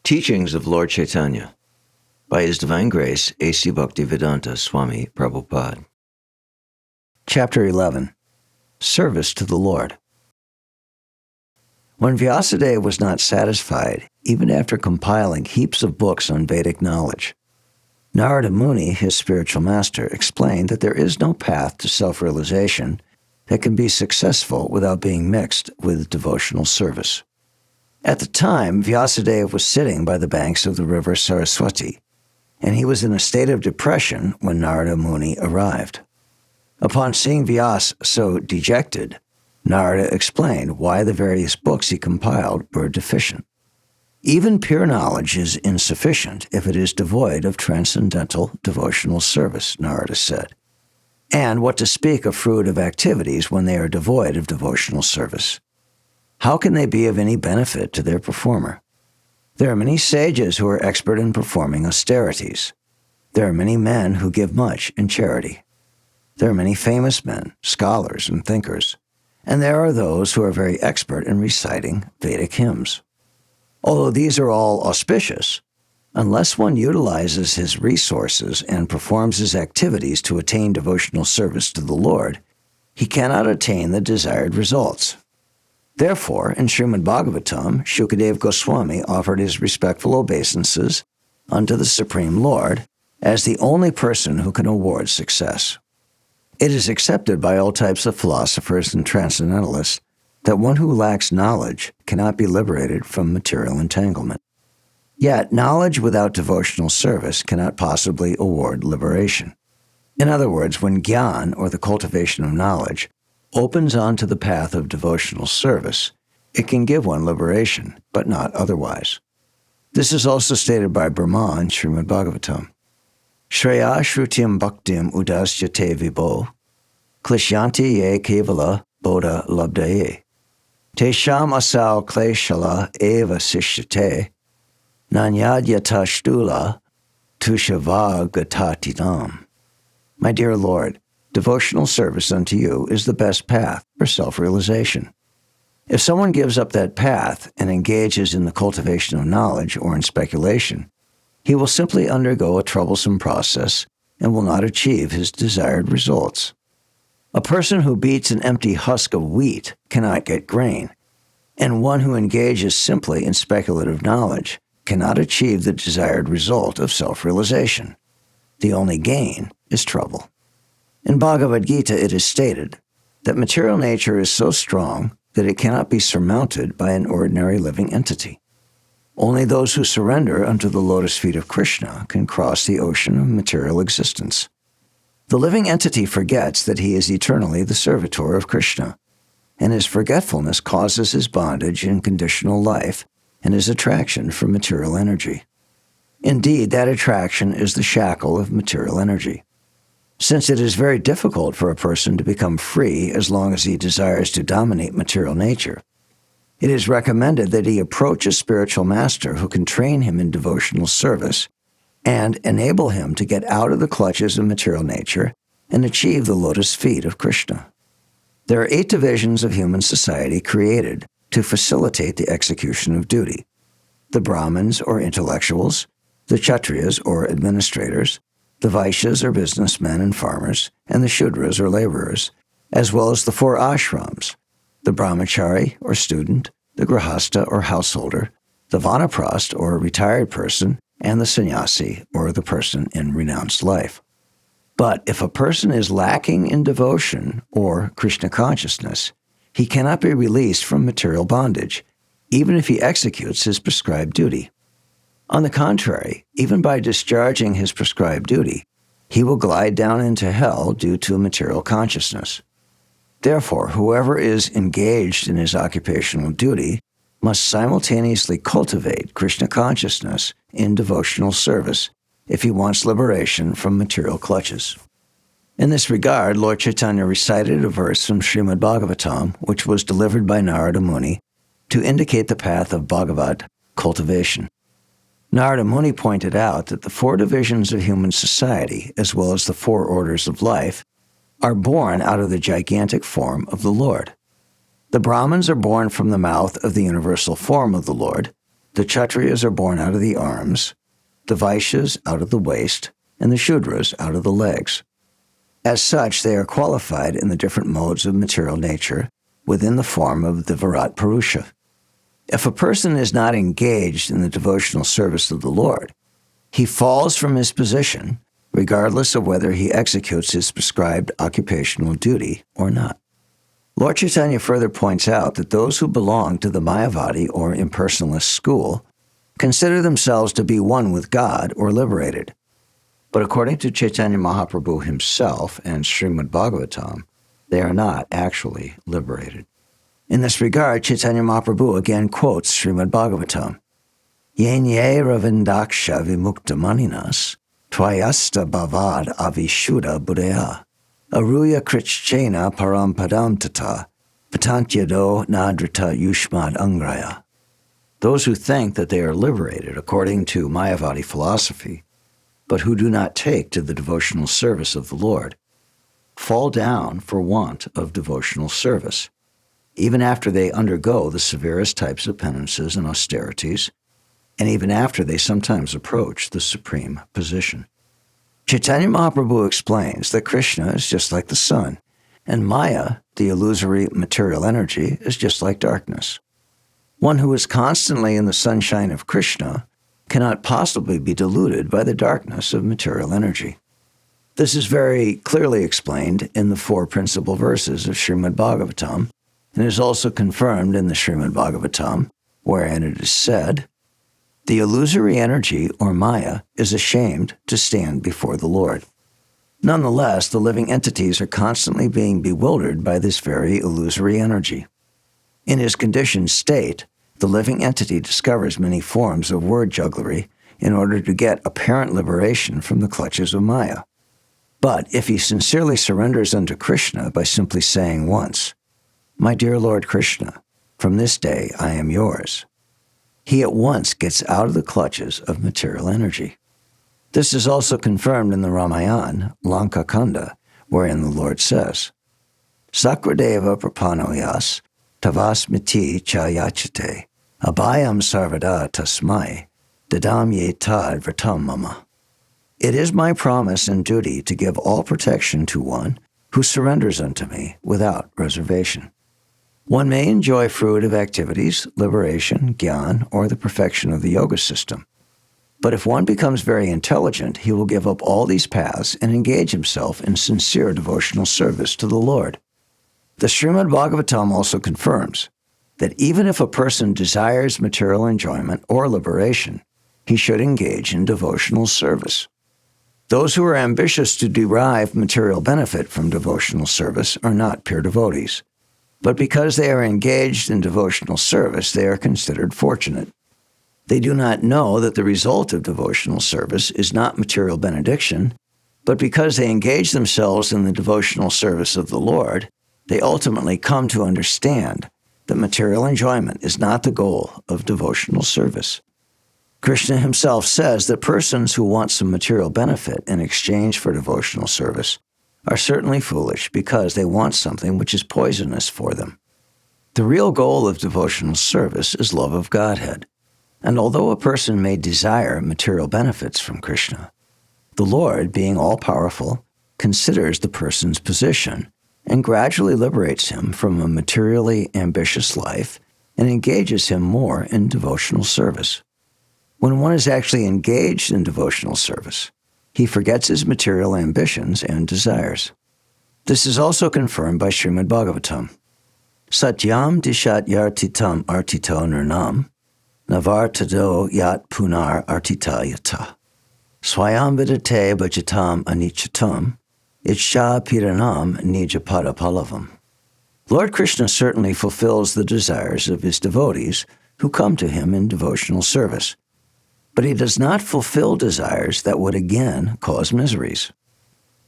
Teachings of Lord Caitanya by His Divine Grace, A.C. Bhaktivedanta Swami Prabhupāda. Chapter 11. Service to the Lord. When Vyasadeva was not satisfied, even after compiling heaps of books on Vedic knowledge, Narada Muni, his spiritual master, explained that there is no path to self-realization that can be successful without being mixed with devotional service. At the time, Vyasadeva was sitting by the banks of the river Saraswati, and he was in a state of depression when Narada Muni arrived. Upon seeing Vyasa so dejected, Narada explained why the various books he compiled were deficient. Even pure knowledge is insufficient if it is devoid of transcendental devotional service, Narada said. And what to speak of fruitive activities when they are devoid of devotional service? How can they be of any benefit to their performer? There are many sages who are expert in performing austerities. There are many men who give much in charity. There are many famous men, scholars, and thinkers. And there are those who are very expert in reciting Vedic hymns. Although these are all auspicious, unless one utilizes his resources and performs his activities to attain devotional service to the Lord, he cannot attain the desired results. Therefore, in Srimad Bhagavatam, Shukadeva Goswami offered his respectful obeisances unto the Supreme Lord as the only person who can award success. It is accepted by all types of philosophers and transcendentalists that one who lacks knowledge cannot be liberated from material entanglement. Yet, knowledge without devotional service cannot possibly award liberation. In other words, when Gyan, or the cultivation of knowledge, opens onto the path of devotional service, it can give one liberation, but not otherwise. This is also stated by Brahma in Srimad Bhagavatam. Shreya shrutim bhaktim udasyate vibho, klishyanti ye kevala bodha labdaye. Tesham asau kleshala eva sishyate, nanyadyata shtula tushava gatatitam. My dear Lord, devotional service unto you is the best path for self-realization. If someone gives up that path and engages in the cultivation of knowledge or in speculation, he will simply undergo a troublesome process and will not achieve his desired results. A person who beats an empty husk of wheat cannot get grain, and one who engages simply in speculative knowledge cannot achieve the desired result of self-realization. The only gain is trouble. In Bhagavad Gita, it is stated that material nature is so strong that it cannot be surmounted by an ordinary living entity. Only those who surrender unto the lotus feet of Krishna can cross the ocean of material existence. The living entity forgets that he is eternally the servitor of Krishna, and his forgetfulness causes his bondage in conditional life and his attraction for material energy. Indeed, that attraction is the shackle of material energy. Since it is very difficult for a person to become free as long as he desires to dominate material nature, it is recommended that he approach a spiritual master who can train him in devotional service and enable him to get out of the clutches of material nature and achieve the lotus feet of Krishna. There are 8 divisions of human society created to facilitate the execution of duty: the Brahmins, or intellectuals, the Kshatriyas, or administrators, the Vaishyas, or businessmen and farmers, and the Shudras, or laborers, as well as the 4 ashrams: the Brahmachari, or student, the Grihastha, or householder, the Vanaprastha, or retired person, and the Sannyasi, or the person in renounced life. But if a person is lacking in devotion, or Krishna consciousness, he cannot be released from material bondage, even if he executes his prescribed duty. On the contrary, even by discharging his prescribed duty, he will glide down into hell due to material consciousness. Therefore, whoever is engaged in his occupational duty must simultaneously cultivate Krishna consciousness in devotional service if he wants liberation from material clutches. In this regard, Lord Caitanya recited a verse from Srimad Bhagavatam, which was delivered by Narada Muni, to indicate the path of Bhagavad cultivation. Narada Muni pointed out that the 4 divisions of human society, as well as the 4 orders of life, are born out of the gigantic form of the Lord. The Brahmins are born from the mouth of the universal form of the Lord, The Kshatriyas are born out of the arms, the Vaishyas out of the waist, and the Shudras out of the legs. As such, they are qualified in the different modes of material nature within the form of the Virat Purusha. If a person is not engaged in the devotional service of the Lord, he falls from his position, regardless of whether he executes his prescribed occupational duty or not. Lord Caitanya further points out that those who belong to the Mayavadi or impersonalist school consider themselves to be one with God or liberated. But according to Chaitanya Mahaprabhu himself and Srimad Bhagavatam, they are not actually liberated. In this regard, Chaitanya Mahaprabhu again quotes Srimad Bhagavatam, Yenye ravindaksha vimuktamaninas, tvayasta bhavad avishuddha buddhaya, aruya krichchena parampadam tata, patantyado nadrita yushmad angraya. Those who think that they are liberated according to Mayavadi philosophy, but who do not take to the devotional service of the Lord, fall down for want of devotional service, even after they undergo the severest types of penances and austerities, and even after they sometimes approach the supreme position. Chaitanya Mahaprabhu explains that Krishna is just like the sun, and Maya, the illusory material energy, is just like darkness. One who is constantly in the sunshine of Krishna cannot possibly be deluded by the darkness of material energy. This is very clearly explained in the 4 principal verses of Srimad Bhagavatam, and is also confirmed in the Srimad Bhagavatam, wherein it is said, the illusory energy, or Maya, is ashamed to stand before the Lord. Nonetheless, the living entities are constantly being bewildered by this very illusory energy. In his conditioned state, the living entity discovers many forms of word jugglery in order to get apparent liberation from the clutches of Maya. But if he sincerely surrenders unto Krishna by simply saying once, My dear Lord Krishna, from this day I am yours, he at once gets out of the clutches of material energy. This is also confirmed in the Ramayana, Lanka Kanda, wherein the Lord says, Sakradeva prapanoyas tavasmiti chayachate abhayam sarvada tasmai dadam ye tad vratam mama. It is my promise and duty to give all protection to one who surrenders unto me without reservation. One may enjoy fruit of activities, liberation, jnana, or the perfection of the yoga system. But if one becomes very intelligent, he will give up all these paths and engage himself in sincere devotional service to the Lord. The Srimad Bhagavatam also confirms that even if a person desires material enjoyment or liberation, he should engage in devotional service. Those who are ambitious to derive material benefit from devotional service are not pure devotees. But because they are engaged in devotional service, they are considered fortunate. They do not know that the result of devotional service is not material benediction, but because they engage themselves in the devotional service of the Lord, they ultimately come to understand that material enjoyment is not the goal of devotional service. Krishna himself says that persons who want some material benefit in exchange for devotional service are certainly foolish because they want something which is poisonous for them. The real goal of devotional service is love of Godhead. And although a person may desire material benefits from Krishna, the Lord, being all-powerful, considers the person's position and gradually liberates him from a materially ambitious life and engages him more in devotional service. When one is actually engaged in devotional service, he forgets his material ambitions and desires. This is also confirmed by Srimad Bhagavatam. Satyam dishat yartitam artito nirnam, navartado yat punar artita yata. Swayam vidate bhajatam anichatam, itsha piranam nijapada palavam. Lord Krishna certainly fulfills the desires of his devotees who come to him in devotional service. But he does not fulfill desires that would again cause miseries.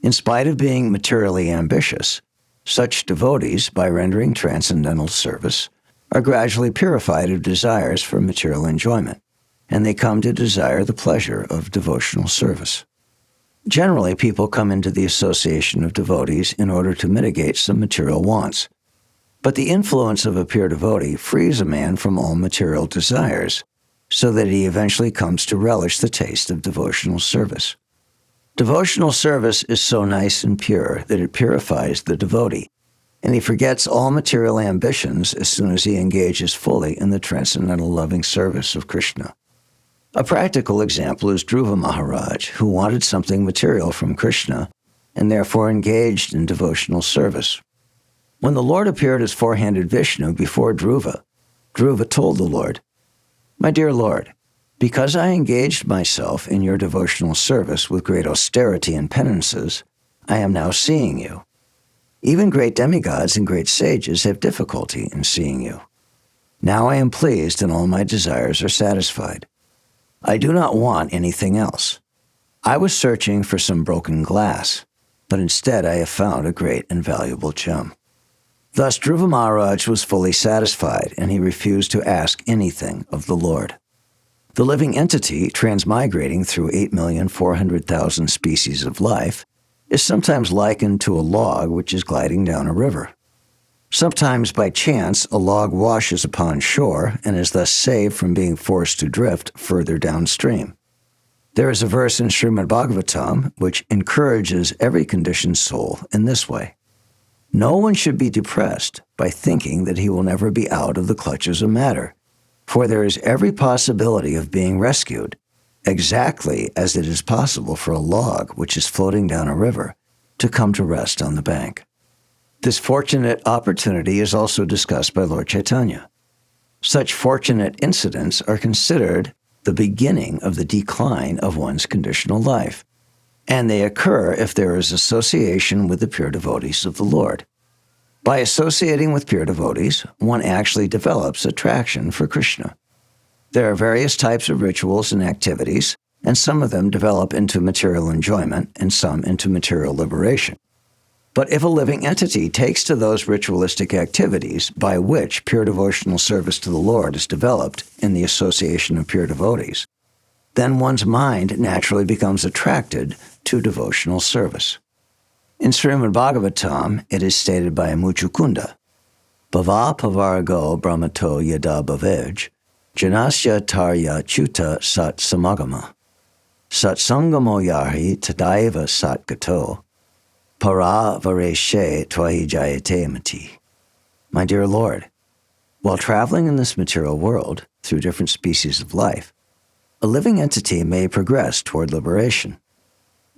In spite of being materially ambitious, such devotees, by rendering transcendental service, are gradually purified of desires for material enjoyment, and they come to desire the pleasure of devotional service. Generally, people come into the association of devotees in order to mitigate some material wants. But the influence of a pure devotee frees a man from all material desires, so that he eventually comes to relish the taste of devotional service. Devotional service is so nice and pure that it purifies the devotee, and he forgets all material ambitions as soon as he engages fully in the transcendental loving service of Krishna. A practical example is Dhruva Maharaj, who wanted something material from Krishna and therefore engaged in devotional service. When the Lord appeared as four-handed Vishnu before Dhruva, Dhruva told the Lord, "My dear Lord, because I engaged myself in your devotional service with great austerity and penances, I am now seeing you. Even great demigods and great sages have difficulty in seeing you. Now I am pleased and all my desires are satisfied. I do not want anything else. I was searching for some broken glass, but instead I have found a great and valuable gem." Thus Dhruva Maharaj was fully satisfied, and he refused to ask anything of the Lord. The living entity, transmigrating through 8,400,000 species of life, is sometimes likened to a log which is gliding down a river. Sometimes by chance a log washes upon shore and is thus saved from being forced to drift further downstream. There is a verse in Srimad Bhagavatam which encourages every conditioned soul in this way. No one should be depressed by thinking that he will never be out of the clutches of matter, for there is every possibility of being rescued, exactly as it is possible for a log which is floating down a river to come to rest on the bank. This fortunate opportunity is also discussed by Lord Caitanya. Such fortunate incidents are considered the beginning of the decline of one's conditional life, and they occur if there is association with the pure devotees of the Lord. By associating with pure devotees, one actually develops attraction for Krishna. There are various types of rituals and activities, and some of them develop into material enjoyment and some into material liberation. But if a living entity takes to those ritualistic activities by which pure devotional service to the Lord is developed in the association of pure devotees, then one's mind naturally becomes attracted to devotional service. In Srimad Bhagavatam, it is stated by Muchukunda, "Bhava pavarago brahmato yada bhavaj, janasya tarya chuta sat samagama, sat sangamo yahi tadaiva sat gato, para vareshe tvahi jayate mati." My dear Lord, while traveling in this material world through different species of life, a living entity may progress toward liberation.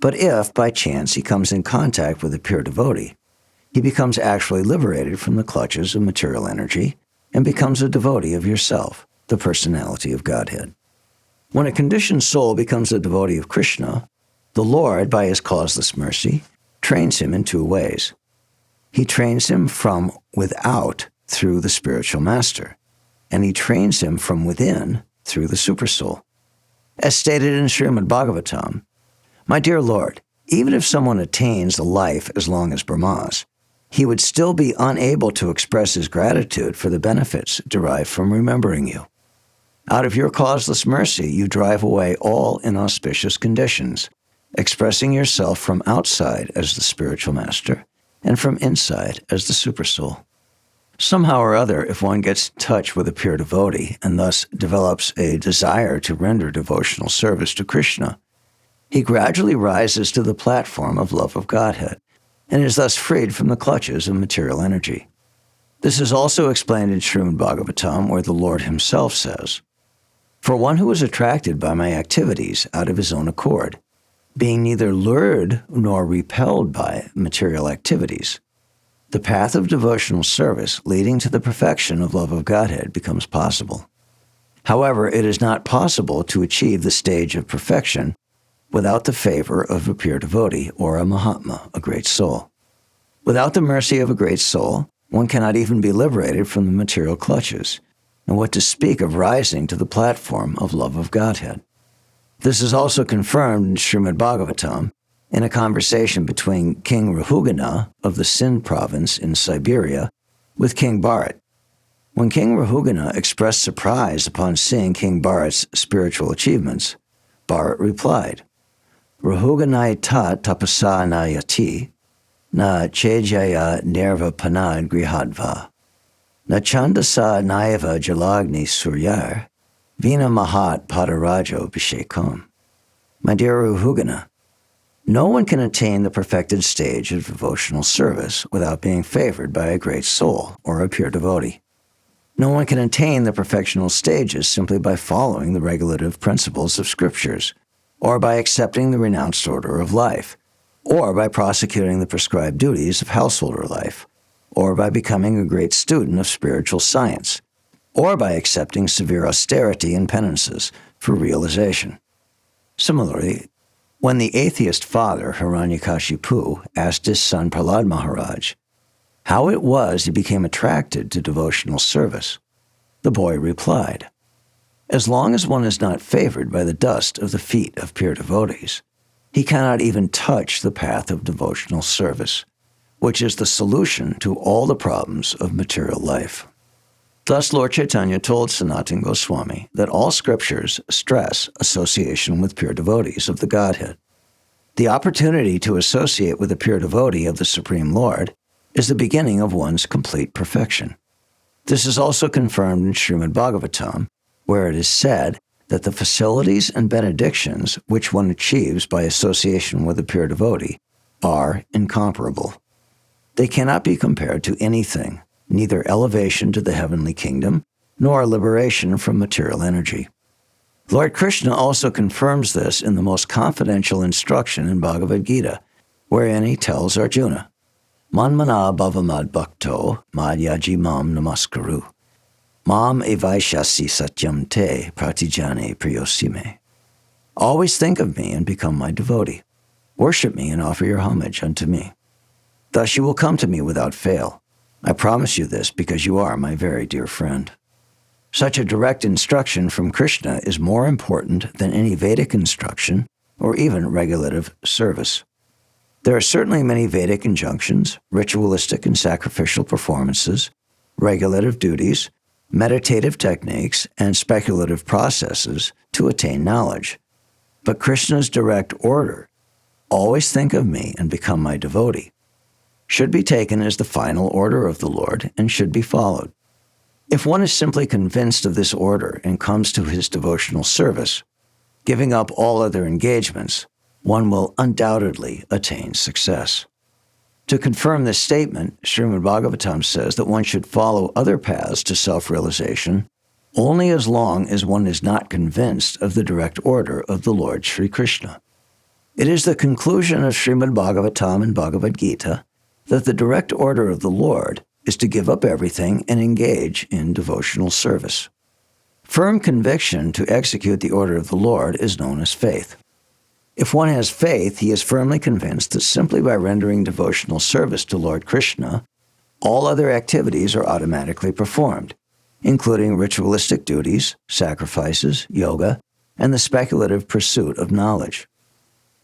But if, by chance, he comes in contact with a pure devotee, he becomes actually liberated from the clutches of material energy and becomes a devotee of yourself, the personality of Godhead. When a conditioned soul becomes a devotee of Krishna, the Lord, by his causeless mercy, trains him in two ways. He trains him from without through the spiritual master, and he trains him from within through the supersoul. As stated in Srimad Bhagavatam, "My dear Lord, even if someone attains a life as long as Brahma's, he would still be unable to express his gratitude for the benefits derived from remembering you. Out of your causeless mercy, you drive away all inauspicious conditions, expressing yourself from outside as the spiritual master and from inside as the supersoul." Somehow or other, if one gets in touch with a pure devotee and thus develops a desire to render devotional service to Krishna, he gradually rises to the platform of love of Godhead and is thus freed from the clutches of material energy. This is also explained in Srimad Bhagavatam, where the Lord himself says, "For one who is attracted by my activities out of his own accord, being neither lured nor repelled by material activities, the path of devotional service leading to the perfection of love of Godhead becomes possible. However, it is not possible to achieve the stage of perfection without the favor of a pure devotee or a Mahatma, a great soul. Without the mercy of a great soul, one cannot even be liberated from the material clutches, and what to speak of rising to the platform of love of Godhead." This is also confirmed in Srimad Bhagavatam in a conversation between King Rahugana of the Sind province in Siberia with King Bharat. When King Rahugana expressed surprise upon seeing King Bharat's spiritual achievements, Bharat replied, "Rahuganai-ta tapasa nayati, na chejaya nerva panad grihadva, na chandasa naiva jalagni suryar, Vina Mahat Padarajo Bhishekam. My dear Ruhugana, no one can attain the perfected stage of devotional service without being favored by a great soul or a pure devotee. No one can attain the perfectional stages simply by following the regulative principles of scriptures, or by accepting the renounced order of life, or by prosecuting the prescribed duties of householder life, or by becoming a great student of spiritual science, or by accepting severe austerity and penances for realization. Similarly, when the atheist father Hiranyakashipu asked his son Prahlad Maharaj how it was he became attracted to devotional service, the boy replied, "As long as one is not favored by the dust of the feet of pure devotees, he cannot even touch the path of devotional service, which is the solution to all the problems of material life." Thus, Lord Caitanya told Sanatana Goswami that all scriptures stress association with pure devotees of the Godhead. The opportunity to associate with a pure devotee of the Supreme Lord is the beginning of one's complete perfection. This is also confirmed in Srimad Bhagavatam, where it is said that the facilities and benedictions which one achieves by association with a pure devotee are incomparable. They cannot be compared to anything, neither elevation to the heavenly kingdom, nor liberation from material energy. Lord Krishna also confirms this in the most confidential instruction in Bhagavad Gita, wherein he tells Arjuna, "Manmana bhavamad bhakto madhyaji mam namaskaru. Mam evaishasi satyam te pratijane priyosime." Always think of me and become my devotee. Worship me and offer your homage unto me. Thus you will come to me without fail. I promise you this because you are my very dear friend. Such a direct instruction from Krishna is more important than any Vedic instruction or even regulative service. There are certainly many Vedic injunctions, ritualistic and sacrificial performances, regulative duties, meditative techniques, and speculative processes to attain knowledge. But Krishna's direct order, "Always think of me and become my devotee," should be taken as the final order of the Lord and should be followed. If one is simply convinced of this order and comes to his devotional service, giving up all other engagements, one will undoubtedly attain success. To confirm this statement, Srimad Bhagavatam says that one should follow other paths to self-realization only as long as one is not convinced of the direct order of the Lord Sri Krishna. It is the conclusion of Srimad Bhagavatam and Bhagavad Gita that the direct order of the Lord is to give up everything and engage in devotional service. Firm conviction to execute the order of the Lord is known as faith. If one has faith, he is firmly convinced that simply by rendering devotional service to Lord Krishna, all other activities are automatically performed, including ritualistic duties, sacrifices, yoga, and the speculative pursuit of knowledge.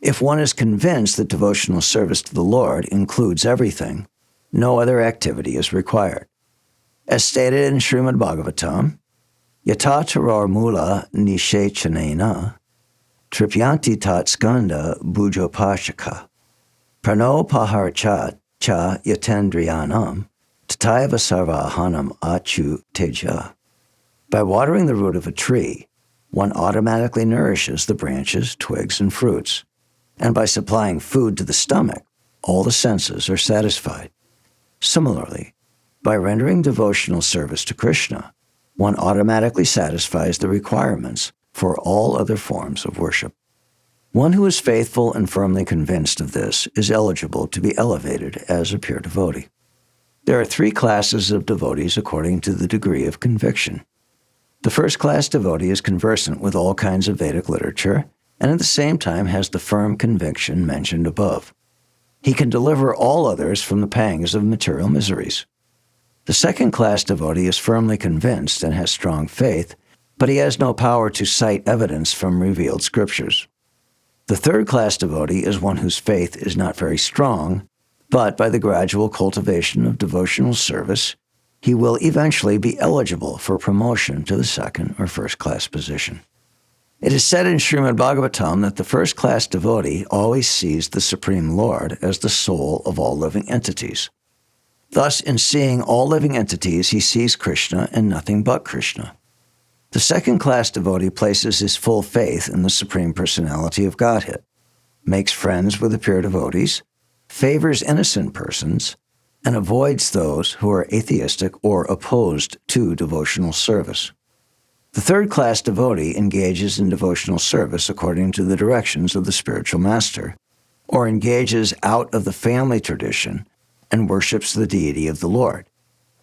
If one is convinced that devotional service to the Lord includes everything, no other activity is required. As stated in Srimad Bhagavatam, "Yata tarar mula nishechanena, tripyanti tat skanda bhujopashaka, prano paharchat cha yatendriyanam, tataiva sarvahanam achu teja." By watering the root of a tree, one automatically nourishes the branches, twigs, and fruits. And by supplying food to the stomach, all the senses are satisfied. Similarly, by rendering devotional service to Krishna, one automatically satisfies the requirements for all other forms of worship. One who is faithful and firmly convinced of this is eligible to be elevated as a pure devotee. There are three classes of devotees according to the degree of conviction. The first class devotee is conversant with all kinds of Vedic literature and at the same time has the firm conviction mentioned above. He can deliver all others from the pangs of material miseries. The second class devotee is firmly convinced and has strong faith, but he has no power to cite evidence from revealed scriptures. The third class devotee is one whose faith is not very strong, but by the gradual cultivation of devotional service, he will eventually be eligible for promotion to the second or first class position. It is said in Srimad Bhagavatam that the first-class devotee always sees the Supreme Lord as the soul of all living entities. Thus, in seeing all living entities, he sees Krishna and nothing but Krishna. The second-class devotee places his full faith in the Supreme Personality of Godhead, makes friends with the pure devotees, favors innocent persons, and avoids those who are atheistic or opposed to devotional service. The third-class devotee engages in devotional service according to the directions of the spiritual master, or engages out of the family tradition and worships the deity of the Lord.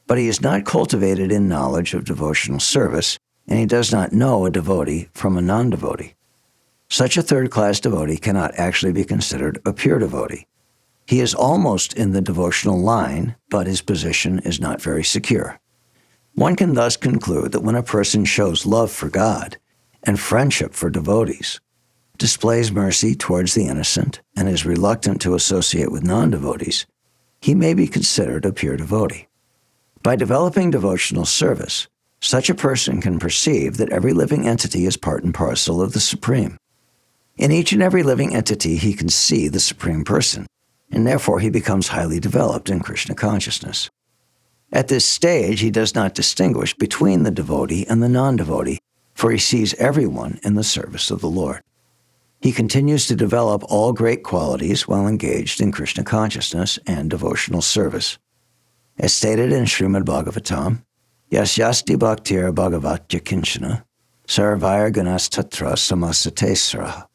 But he is not cultivated in knowledge of devotional service, and he does not know a devotee from a non-devotee. Such a third-class devotee cannot actually be considered a pure devotee. He is almost in the devotional line, but his position is not very secure. One can thus conclude that when a person shows love for God and friendship for devotees, displays mercy towards the innocent, and is reluctant to associate with non-devotees, he may be considered a pure devotee. By developing devotional service, such a person can perceive that every living entity is part and parcel of the Supreme. In each and every living entity, he can see the Supreme Person, and therefore he becomes highly developed in Krishna consciousness. At this stage, he does not distinguish between the devotee and the non-devotee, for he sees everyone in the service of the Lord. He continues to develop all great qualities while engaged in Krishna consciousness and devotional service. As stated in Srimad Bhagavatam, Yasyasti bhaktir bhagavatya kinchana, sarvair ganas tatra samasatesara,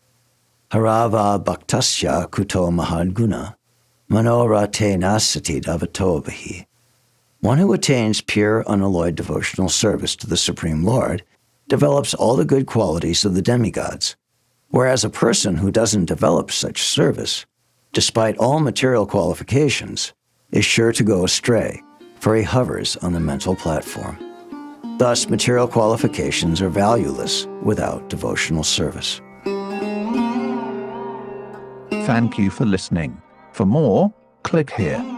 harava bhaktasya kuto mahadguna, manorate nasati davatovahi. One who attains pure, unalloyed devotional service to the Supreme Lord develops all the good qualities of the demigods, whereas a person who doesn't develop such service, despite all material qualifications, is sure to go astray, for he hovers on the mental platform. Thus, material qualifications are valueless without devotional service. Thank you for listening. For more, click here.